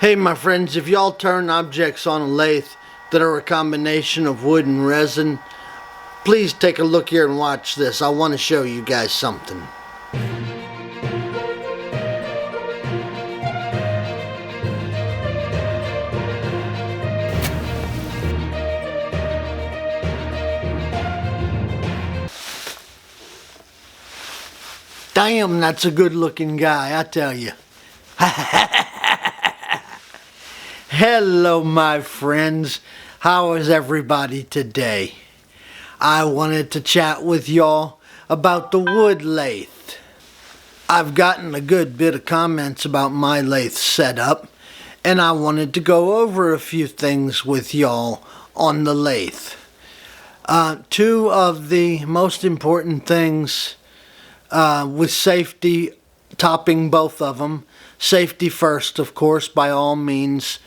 Hey my friends, if y'all turn objects on a lathe that are a combination of wood and resin, please take a look here and watch this. I want to show you guys something. Damn, that's a good looking guy, I tell you. Hello my friends, how is everybody today? I wanted to chat with y'all about the wood lathe. I've gotten a good bit of comments about my lathe setup, and I wanted to go over a few things with y'all on the lathe. Two of the most important things with safety, topping both of them. Safety first, of course, by all means.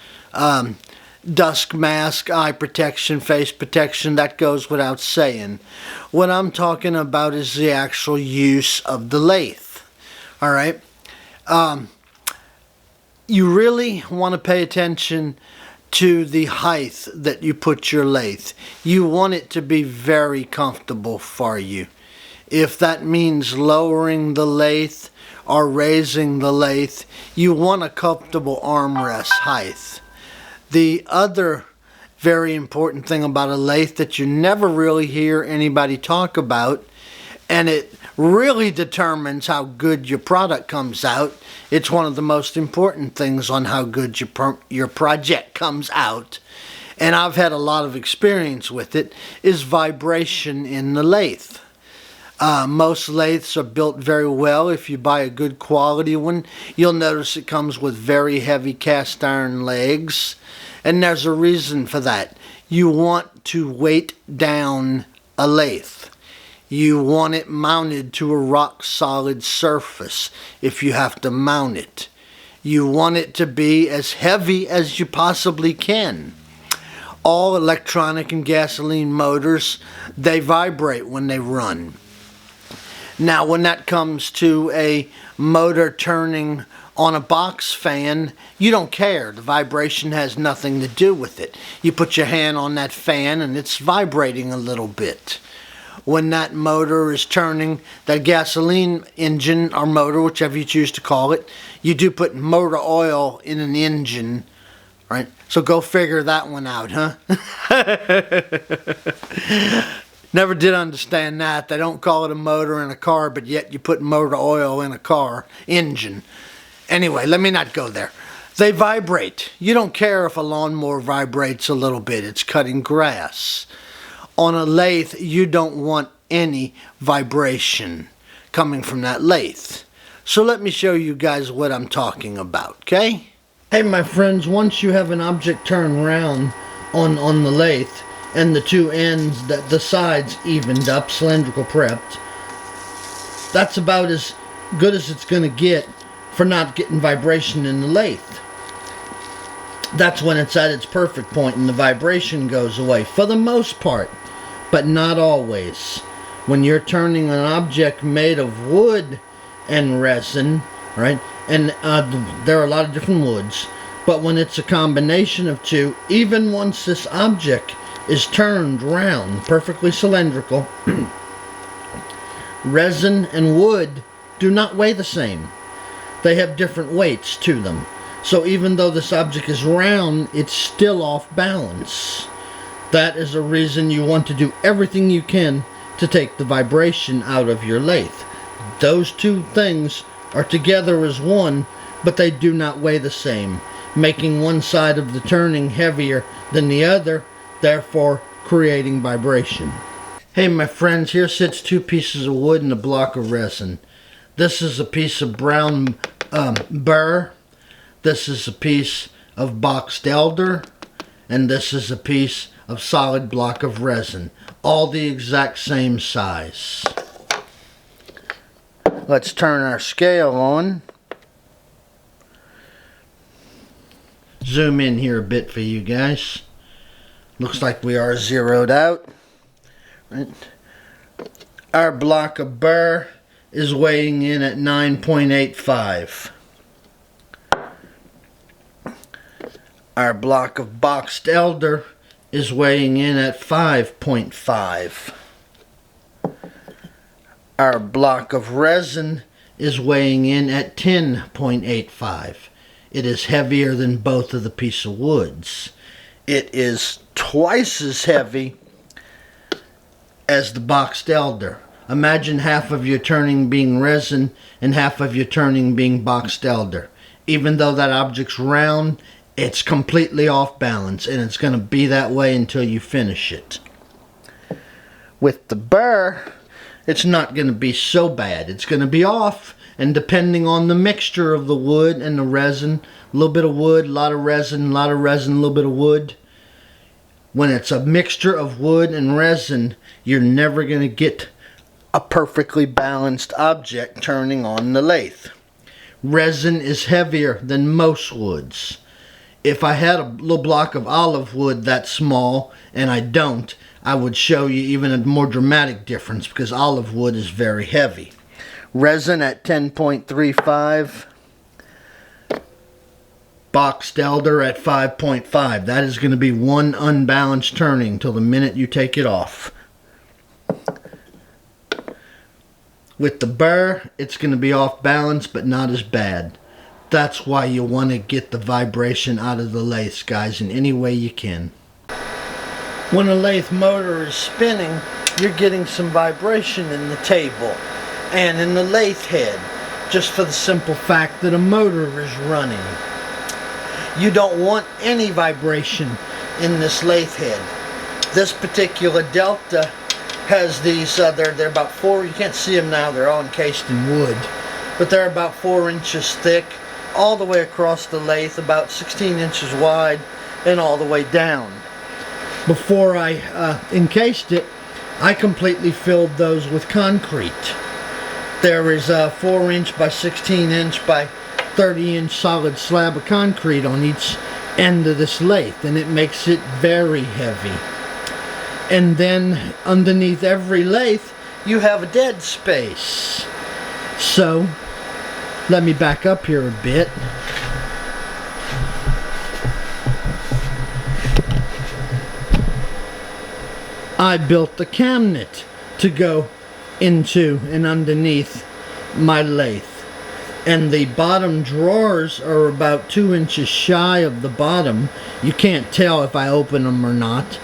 Dust mask, eye protection, face protection, that goes without saying. What I'm talking about is the actual use of the lathe. Alright? You really want to pay attention to the height that you put your lathe. You want it to be very comfortable for you. If that means lowering the lathe or raising the lathe, you want a comfortable armrest height. The other very important thing about a lathe that you never really hear anybody talk about, and it really determines how good your product comes out. It's one of the most important things on how good your project comes out, and I've had a lot of experience with it, is vibration in the lathe. Most lathes are built very well. If you buy a good quality one, you'll notice it comes with very heavy cast iron legs, and there's a reason for that. You want to weight down a lathe. You want it mounted to a rock solid surface if you have to mount it. You want it to be as heavy as you possibly can. All electronic and gasoline motors, they vibrate when they run. Now when that comes to a motor turning on a box fan, you don't care. The vibration has nothing to do with it. You put your hand on that fan and it's vibrating a little bit. When that motor is turning, that gasoline engine or motor, whichever you choose to call it, you do put motor oil in an engine, right? So go figure that one out, huh? Never did understand that. They don't call it a motor in a car, but yet you put motor oil in a car engine. Anyway, let me not go there. They vibrate. You don't care if a lawnmower vibrates a little bit. It's cutting grass. On a lathe, you don't want any vibration coming from that lathe. So let me show you guys what I'm talking about, okay? Hey my friends, once you have an object turned round on the lathe, and the two ends, the sides evened up, cylindrical prepped, that's about as good as it's going to get for not getting vibration in the lathe. That's when it's at its perfect point and the vibration goes away, for the most part, but not always. When you're turning an object made of wood and resin, right, and there are a lot of different woods, but when it's a combination of two, even once this object is turned round, perfectly cylindrical, resin and wood do not weigh the same. They have different weights to them. So even though this object is round, it's still off balance. That is a reason you want to do everything you can to take the vibration out of your lathe. Those two things are together as one, but they do not weigh the same, making one side of the turning heavier than the other, therefore creating vibration. Hey my friends, here sits two pieces of wood and a block of resin. This is a piece of brown burr, this is a piece of boxed elder, and this is a piece of solid block of resin. All the exact same size. Let's turn our scale on. Zoom in here a bit for you guys. Looks like we are zeroed out. Right. Our block of burr is weighing in at 9.85. Our block of boxed elder is weighing in at 5.5. Our block of resin is weighing in at 10.85. It is heavier than both of the piece of woods. It is twice as heavy as the boxed elder. Imagine half of your turning being resin and half of your turning being boxed elder. Even though that object's round, it's completely off balance, and it's going to be that way until you finish it. With the burr, it's not going to be so bad. It's going to be off, and depending on the mixture of the wood and the resin, a little bit of wood, a lot of resin, a little bit of wood. When it's a mixture of wood and resin, you're never going to get a perfectly balanced object turning on the lathe. Resin is heavier than most woods. If I had a little block of olive wood that small, and I don't, I would show you even a more dramatic difference because olive wood is very heavy. Resin at 10.35. Boxed elder at 5.5. That is going to be one unbalanced turning till the minute you take it off. With the burr, it's going to be off balance, but not as bad. That's why you want to get the vibration out of the lathe, guys, in any way you can. When a lathe motor is spinning, you're getting some vibration in the table and in the lathe head, just for the simple fact that a motor is running. You don't want any vibration in this lathe head. This particular Delta has these, they're about 4, you can't see them now, they're all encased in wood, but they're about 4 inches thick, all the way across the lathe, about 16 inches wide, and all the way down. Before I encased it, I completely filled those with concrete. There is a 4-inch by 16-inch by 30-inch solid slab of concrete on each end of this lathe, and it makes it very heavy. And then underneath every lathe, you have a dead space. So, let me back up here a bit. I built the cabinet to go into and underneath my lathe. And the bottom drawers are about 2 inches shy of the bottom. You can't tell if I open them or not.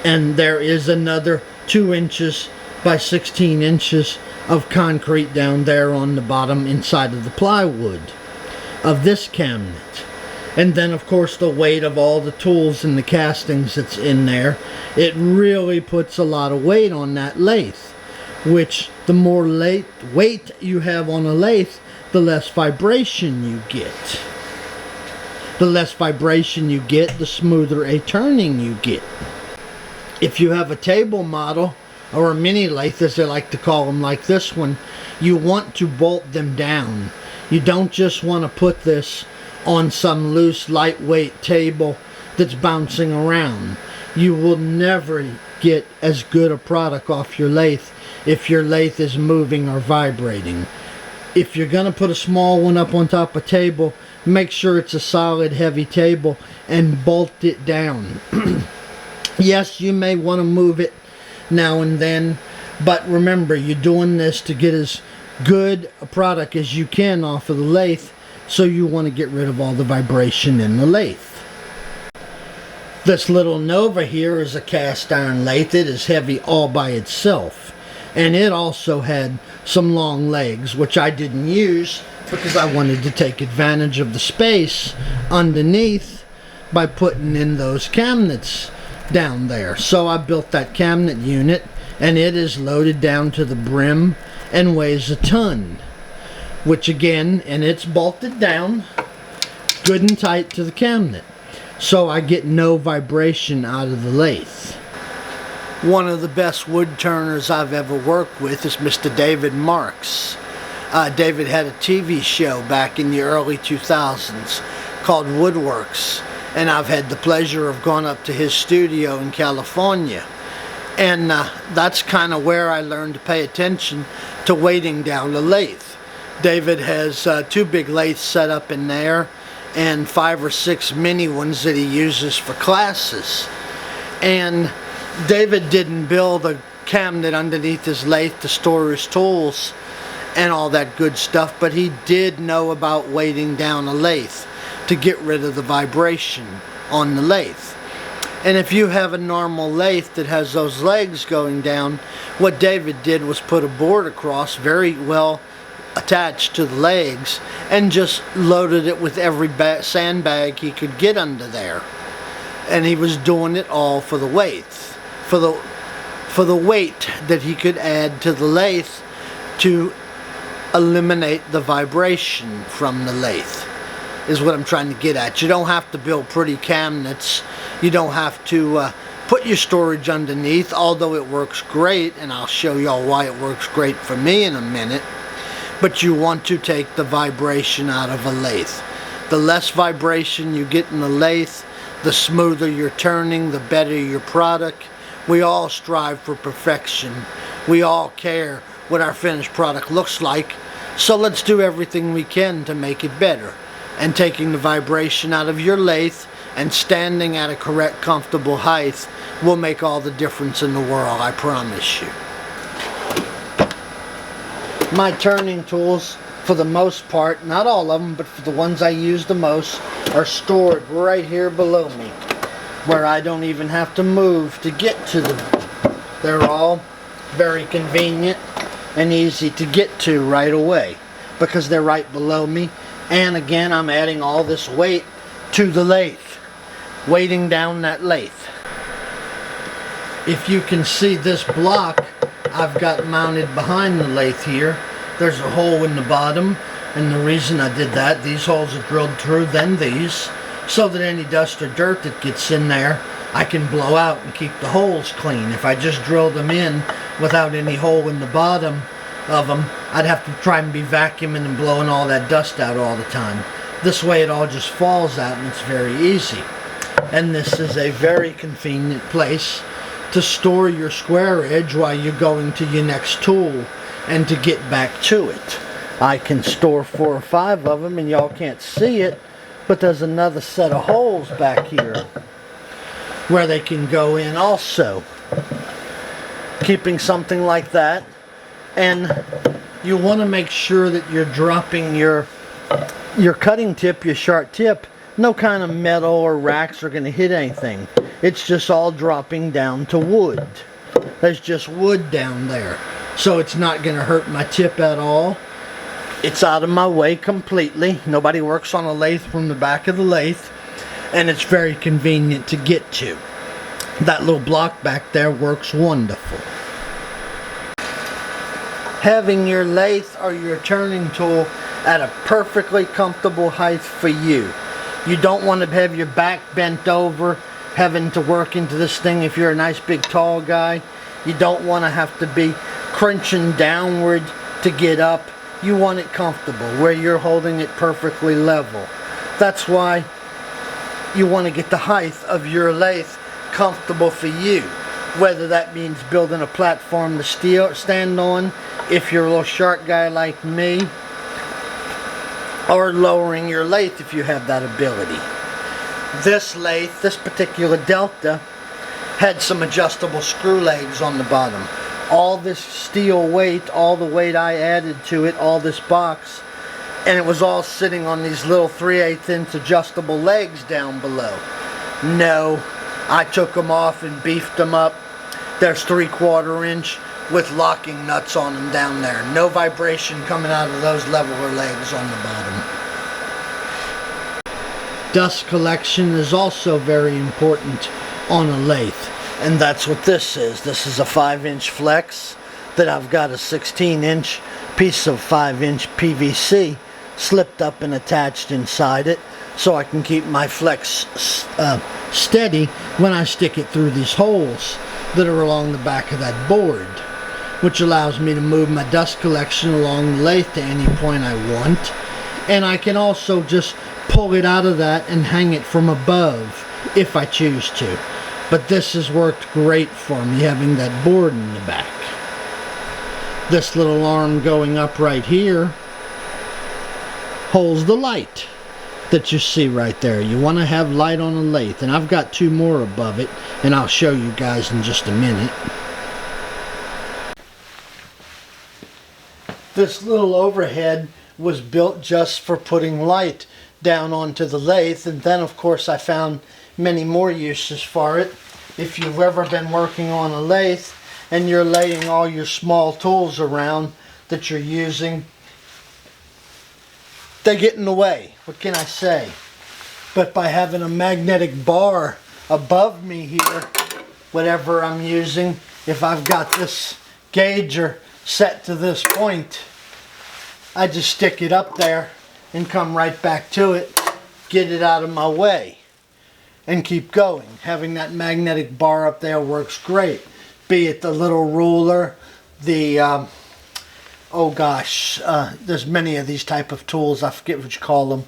And there is another 2 inches by 16 inches of concrete down there on the bottom inside of the plywood of this cabinet. And then of course the weight of all the tools and the castings that's in there. It really puts a lot of weight on that lathe, which the more weight you have on a lathe, the less vibration you get. The less vibration you get, the smoother a turning you get. If you have a table model or a mini lathe, as they like to call them, like this one, you want to bolt them down. You don't just want to put this on some loose, lightweight table that's bouncing around. You will never get as good a product off your lathe if your lathe is moving or vibrating. If you're going to put a small one up on top of a table, make sure it's a solid, heavy table and bolt it down. Yes, you may want to move it now and then, but remember, you're doing this to get as good a product as you can off of the lathe, so you want to get rid of all the vibration in the lathe. This little Nova here is a cast iron lathe. It is heavy all by itself, and it also had some long legs, which I didn't use because I wanted to take advantage of the space underneath by putting in those cabinets down there. So I built that cabinet unit, and it is loaded down to the brim and weighs a ton, which again, and it's bolted down good and tight to the cabinet, so I get no vibration out of the lathe. One of the best wood turners I've ever worked with is Mr. David Marks. David had a TV show back in the early 2000s called Woodworks, and I've had the pleasure of going up to his studio in California. And that's kind of where I learned to pay attention to weighting down the lathe. David has 2 big lathes set up in there, and 5 or 6 mini ones that he uses for classes. And David didn't build a cabinet underneath his lathe to store his tools and all that good stuff, but he did know about weighting down a lathe to get rid of the vibration on the lathe. And if you have a normal lathe that has those legs going down, what David did was put a board across, very well attached to the legs, and just loaded it with every sandbag he could get under there. And he was doing it all for the weight, for the weight that he could add to the lathe to eliminate the vibration from the lathe, is what I'm trying to get at. You don't have to build pretty cabinets. You don't have to put your storage underneath, although it works great, and I'll show y'all why it works great for me in a minute. But you want to take the vibration out of a lathe. The less vibration you get in the lathe, the smoother you're turning, the better your product. We all strive for perfection. We all care what our finished product looks like. So let's do everything we can to make it better. And taking the vibration out of your lathe and standing at a correct, comfortable height will make all the difference in the world, I promise you. My turning tools, for the most part, not all of them, but for the ones I use the most, are stored right here below me, where I don't even have to move to get to them. They're all very convenient and easy to get to right away because they're right below me. And again, I'm adding all this weight to the lathe, weighting down that lathe. If you can see this block I've got mounted behind the lathe here, there's a hole in the bottom, and the reason I did that, these holes are drilled through, then these, so that any dust or dirt that gets in there I can blow out and keep the holes clean. If I just drilled them in without any hole in the bottom of them, I'd have to try and be vacuuming and blowing all that dust out all the time. This way it all just falls out and it's very easy. And this is a very convenient place to store your square edge while you're going to your next tool and to get back to it. I can store 4 or 5 of them, and y'all can't see it, but there's another set of holes back here where they can go in also. Keeping something like that, and you want to make sure that you're dropping your cutting tip, your sharp tip. No kind of metal or racks are going to hit anything. It's just all dropping down to wood. There's just wood down there, so it's not going to hurt my tip at all. It's out of my way completely. Nobody works on a lathe from the back of the lathe, and it's very convenient to get to. That little block back there works wonderful. Having your lathe or your turning tool at a perfectly comfortable height for you. You don't want to have your back bent over, having to work into this thing if you're a nice big tall guy. You don't want to have to be crunching downward to get up. You want it comfortable, where you're holding it perfectly level. That's why you want to get the height of your lathe comfortable for you. Whether that means building a platform to stand on, if you're a little short guy like me, or lowering your lathe if you have that ability. This lathe, this particular Delta, had some adjustable screw legs on the bottom. All this steel weight, all the weight I added to it, all this box, and it was all sitting on these little 3/8 inch adjustable legs down below. No, I took them off and beefed them up. There's 3/4 inch with locking nuts on them down there. No vibration coming out of those leveler legs on the bottom. Dust collection is also very important on a lathe, and that's what this is. This is a 5-inch flex that I've got a 16-inch piece of 5-inch PVC slipped up and attached inside it, so I can keep my flex steady when I stick it through these holes that are along the back of that board, which allows me to move my dust collection along the lathe to any point I want. And I can also just pull it out of that and hang it from above if I choose to. But this has worked great for me, having that board in the back. This little arm going up right here holds the light. that you see right there. You want to have light on the lathe, and I've got 2 more above it, and I'll show you guys in just a minute. This little overhead was built just for putting light down onto the lathe, and then of course I found many more uses for it. If you've ever been working on a lathe and you're laying all your small tools around that you're using, they get in the way. What can I say? But by having a magnetic bar above me here, whatever I'm using, if I've got this gauger set to this point, I just stick it up there and come right back to it, get it out of my way, and keep going. Having that magnetic bar up there works great. Be it the little ruler, the oh gosh, there's many of these type of tools, I forget what you call them.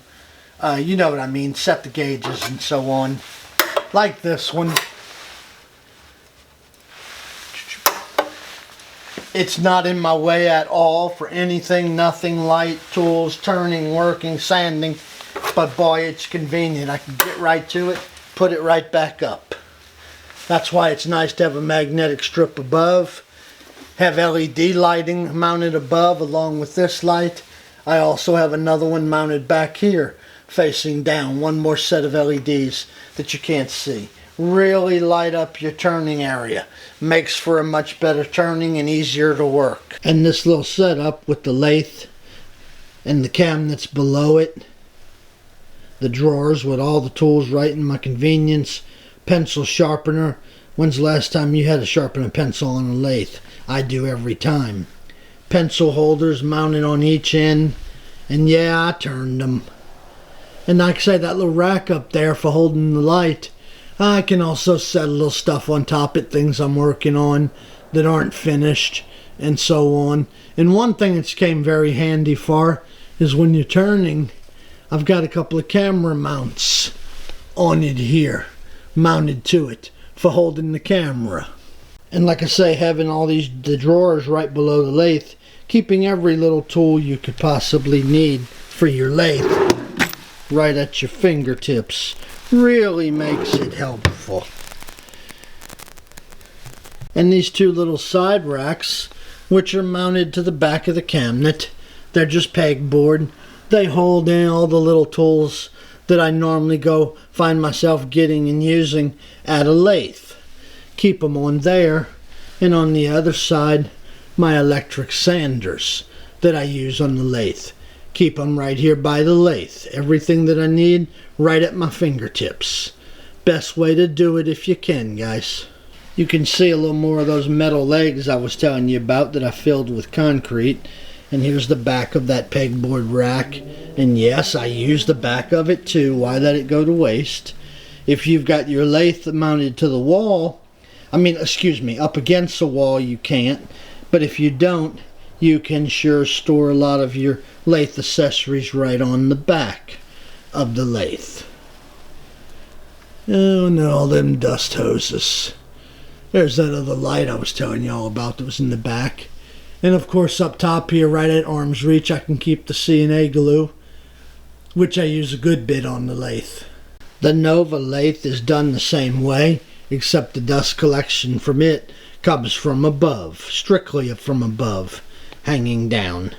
You know what I mean, set the gauges and so on. Like this one. It's not in my way at all for anything, nothing, light, tools, turning, working, sanding. But boy, it's convenient. I can get right to it, put it right back up. That's why it's nice to have a magnetic strip above. Have LED lighting mounted above along with this light. I also have another one mounted back here facing down. One more set of LEDs that you can't see. Really light up your turning area. Makes for a much better turning and easier to work. And this little setup with the lathe and the cabinets below it. The drawers with all the tools right in my convenience. Pencil sharpener. When's the last time you had to sharpen a pencil on a lathe? I do every time. Pencil holders mounted on each end. And yeah, I turned them. And like I say, that little rack up there for holding the light, I can also set a little stuff on top of it, things I'm working on that aren't finished, and so on. And one thing that's came very handy for is when you're turning, I've got a couple of camera mounts on it here, mounted to it for holding the camera. And like I say, having all the drawers right below the lathe, keeping every little tool you could possibly need for your lathe right at your fingertips really makes it helpful. And these 2 little side racks, which are mounted to the back of the cabinet, they're just pegboard. They hold in all the little tools that I normally go find myself getting and using at a lathe. Keep them on there, and on the other side, my electric sanders that I use on the lathe. Keep them right here by the lathe. Everything that I need right at my fingertips. Best way to do it if you can, guys. You can see a little more of those metal legs I was telling you about that I filled with concrete. And here's the back of that pegboard rack. And yes, I use the back of it too. Why let it go to waste? If you've got your lathe mounted to the wall, up against the wall, you can't. But if you don't, you can sure store a lot of your lathe accessories right on the back of the lathe. Oh no, all them dust hoses. There's that other light I was telling y'all about that was in the back. And of course up top here, right at arm's reach, I can keep the C&A glue, which I use a good bit on the lathe. The Nova lathe is done the same way, except the dust collection from it comes from above, strictly from above, hanging down.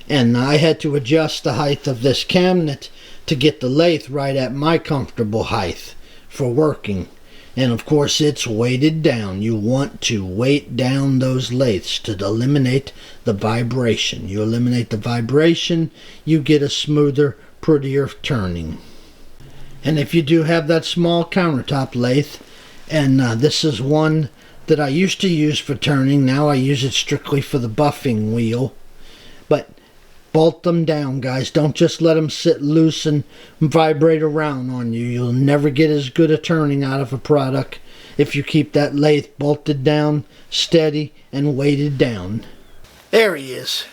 And I had to adjust the height of this cabinet to get the lathe right at my comfortable height for working. And of course it's weighted down. You want to weight down those lathes to eliminate the vibration. You eliminate the vibration, you get a smoother, prettier turning. And if you do have that small countertop lathe, and this is one that I used to use for turning, now I use it strictly for the buffing wheel. But bolt them down, guys. Don't just let them sit loose and vibrate around on you. You'll never get as good a turning out of a product if you keep that lathe bolted down, steady, and weighted down. There he is.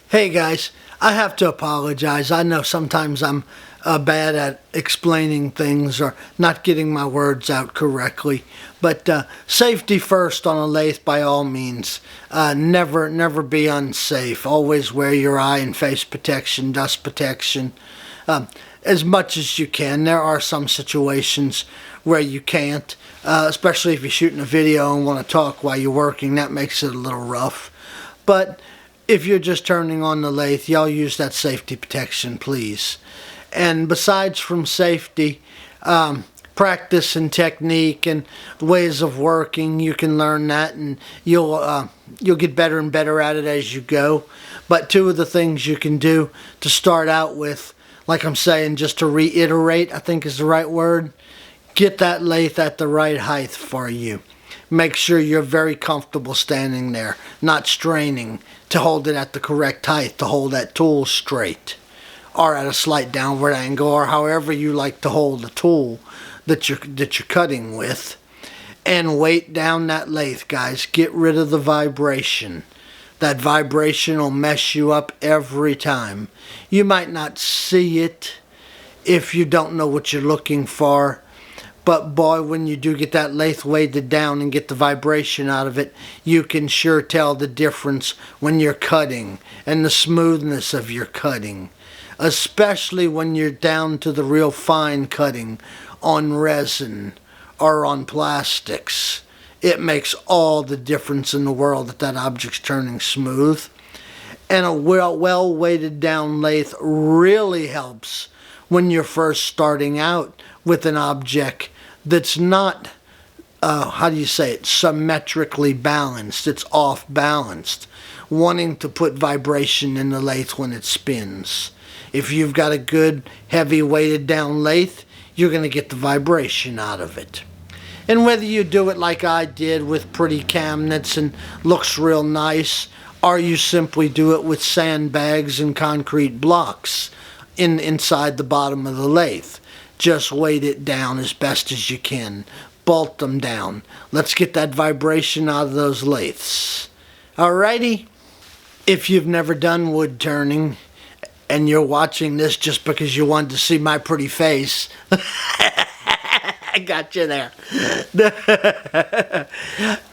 Hey guys, I have to apologize. I know sometimes I'm bad at explaining things or not getting my words out correctly. But safety first on a lathe by all means. Never be unsafe. Always wear your eye and face protection, dust protection. as much as you can. There are some situations where you can't, especially if you're shooting a video and want to talk while you're working. That makes it a little rough. But if you're just turning on the lathe, y'all use that safety protection, please. And besides from safety, practice and technique and ways of working, you can learn that, and you'll get better and better at it as you go. But two of the things you can do to start out with, like I'm saying, just to reiterate, I think is the right word, get that lathe at the right height for you. Make sure you're very comfortable standing there, not straining to hold it at the correct height, to hold that tool straight, or at a slight downward angle, or however you like to hold the tool that you're cutting with. And weight down that lathe, guys. Get rid of the vibration. That vibration will mess you up every time. You might not see it if you don't know what you're looking for, but boy, when you do get that lathe weighted down and get the vibration out of it, you can sure tell the difference when you're cutting and the smoothness of your cutting, especially when you're down to the real fine cutting on resin or on plastics. It makes all the difference in the world that that object's turning smooth. And a well weighted down lathe really helps when you're first starting out with an object that's not, how do you say it, symmetrically balanced. It's off balanced, wanting to put vibration in the lathe when it spins. If you've got a good heavy weighted down lathe, you're going to get the vibration out of it. And whether you do it like I did with pretty cabinets and looks real nice, or you simply do it with sandbags and concrete blocks inside the bottom of the lathe, just weight it down as best as you can. Bolt them down. Let's get that vibration out of those lathes. Alrighty? If you've never done wood turning, and you're watching this just because you wanted to see my pretty face, I got you there.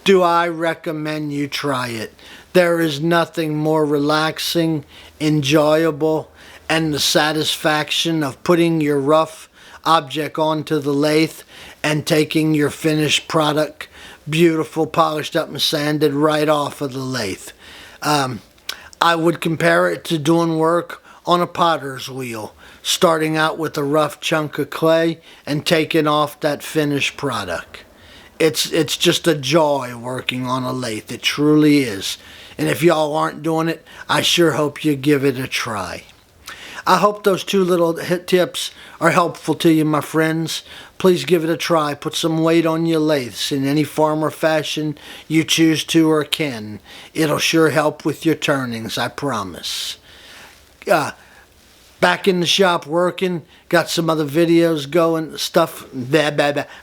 Do I recommend you try it? There is nothing more relaxing, enjoyable, and the satisfaction of putting your rough object onto the lathe and taking your finished product, beautiful, polished up and sanded, right off of the lathe. I would compare it to doing work on a potter's wheel, starting out with a rough chunk of clay and taking off that finished product. It's just a joy working on a lathe. It truly is. And if y'all aren't doing it, I sure hope you give it a try. I hope those two little tips are helpful to you, my friends. Please give it a try. Put some weight on your lathes in any form or fashion you choose to or can. It'll sure help with your turnings, I promise. Back in the shop working, got some other videos going,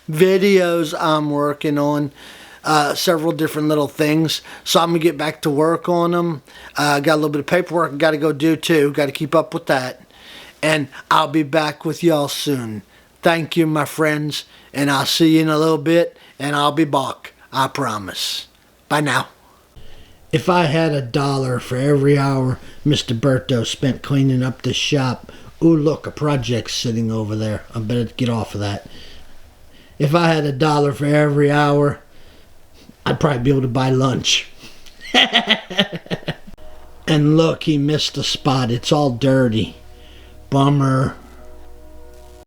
videos I'm working on, several different little things, so I'm gonna get back to work on them. Got a little bit of paperwork I gotta go do too, gotta keep up with that, and I'll be back with y'all soon. Thank you, my friends, and I'll see you in a little bit, and I'll be back, I promise. Bye now. If I had $1 for every hour Mr. Berto spent cleaning up this shop, ooh, look, a project's sitting over there. I better get off of that. If I had $1 for every hour, I'd probably be able to buy lunch. And look, he missed a spot. It's all dirty. Bummer.